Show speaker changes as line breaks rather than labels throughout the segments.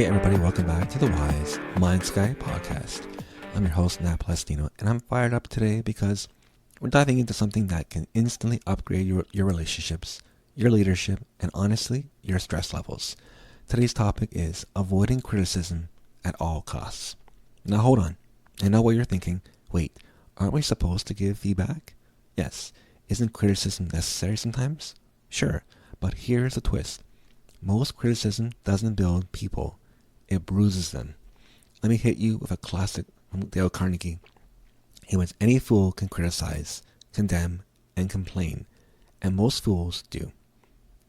Hey everybody, welcome back to the Wise Mind Sky podcast. I'm your host, Nat Palestino, and I'm fired up today because we're diving into something that can instantly upgrade your relationships, your leadership, and honestly, your stress levels. Today's topic is avoiding criticism at all costs. Now hold on. I know what you're thinking. Wait, aren't we supposed to give feedback? Yes. Isn't criticism necessary sometimes? Sure. But here's the twist. Most criticism doesn't build people. It bruises them. Let me hit you with a classic from Dale Carnegie. It was any fool can criticize, condemn, and complain. And most fools do.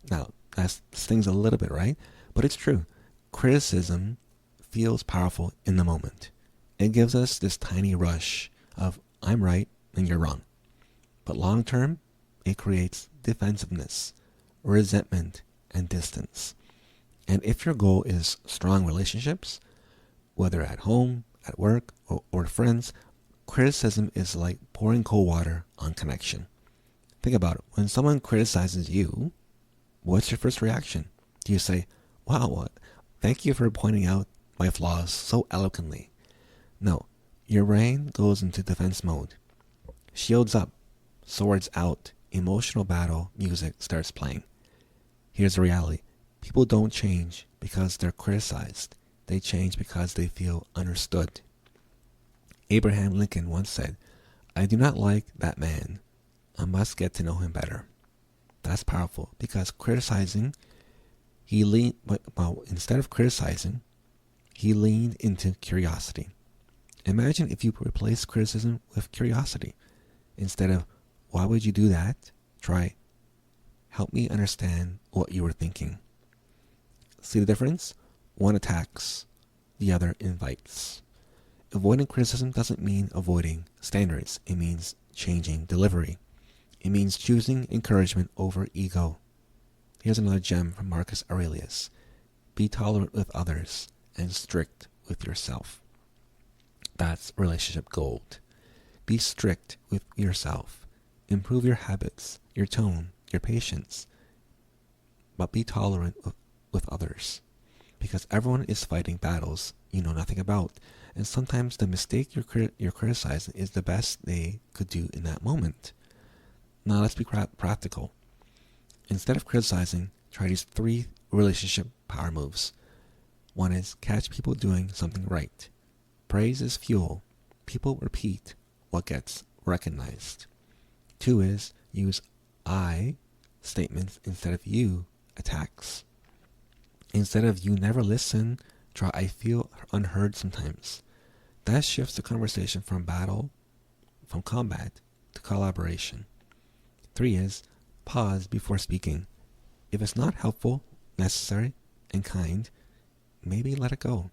Now, that stings a little bit, right? But it's true. Criticism feels powerful in the moment. It gives us this tiny rush of, I'm right and you're wrong. But long term, it creates defensiveness, resentment, and distance. And if your goal is strong relationships, whether at home, at work, or friends, criticism is like pouring cold water on connection. Think about it. When someone criticizes you, what's your first reaction? Do you say, wow, thank you for pointing out my flaws so eloquently? No, your brain goes into defense mode. Shields up, swords out, emotional battle music starts playing. Here's the reality. People don't change because they're criticized. They change because they feel understood. Abraham Lincoln once said, I do not like that man. I must get to know him better. That's powerful because criticizing, instead of criticizing, he leaned into curiosity. Imagine if you replace criticism with curiosity. Instead of, why would you do that? Try, help me understand what you were thinking. See the difference? One attacks, the other invites. Avoiding criticism doesn't mean avoiding standards. It means changing delivery. It means choosing encouragement over ego. Here's another gem from Marcus Aurelius. Be tolerant with others and strict with yourself. That's relationship gold. Be strict with yourself. Improve your habits, your tone, your patience. But be tolerant with others. Because everyone is fighting battles you know nothing about. And sometimes the mistake you're criticizing is the best they could do in that moment. Now let's be practical. Instead of criticizing, try these 3 relationship power moves. One is catch people doing something right. Praise is fuel. People repeat what gets recognized. 2 is use I statements instead of you attacks. Instead of you never listen, try I feel unheard sometimes. That shifts the conversation from combat to collaboration. 3 is pause before speaking. If it's not helpful, necessary, and kind, maybe let it go.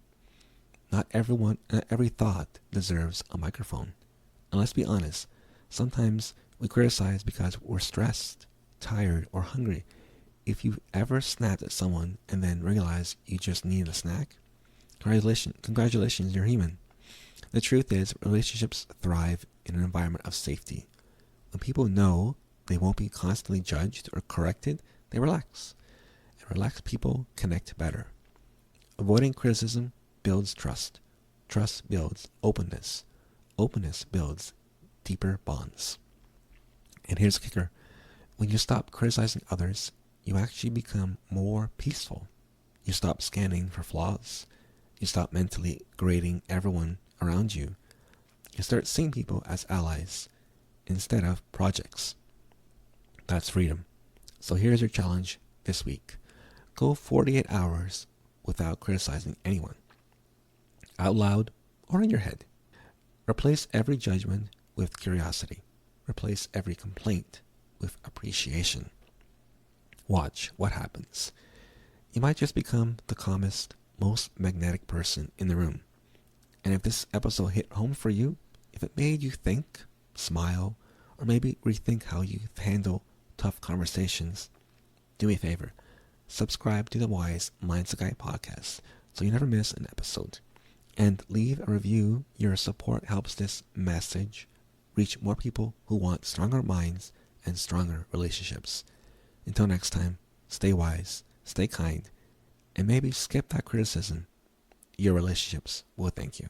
Not every thought deserves a microphone. And let's be honest, sometimes we criticize because we're stressed, tired, or hungry. If you've ever snapped at someone and then realized you just needed a snack, congratulations, you're human. The truth is, relationships thrive in an environment of safety. When people know they won't be constantly judged or corrected, they relax. And relaxed people connect better. Avoiding criticism builds trust. Trust builds openness. Openness builds deeper bonds. And here's the kicker. When you stop criticizing others, you actually become more peaceful. You stop scanning for flaws. You stop mentally grading everyone around you. You start seeing people as allies instead of projects. That's freedom. So here's your challenge this week. Go 48 hours without criticizing anyone. Out loud or in your head. Replace every judgment with curiosity. Replace every complaint with appreciation. Watch what happens. You might just become the calmest, most magnetic person in the room. And if this episode hit home for you, if it made you think, smile, or maybe rethink how you handle tough conversations, do me a favor. Subscribe to the Wise Mind Sky podcast so you never miss an episode. And leave a review. Your support helps this message reach more people who want stronger minds and stronger relationships. Until next time, stay wise, stay kind, and maybe skip that criticism your relationships will thank you.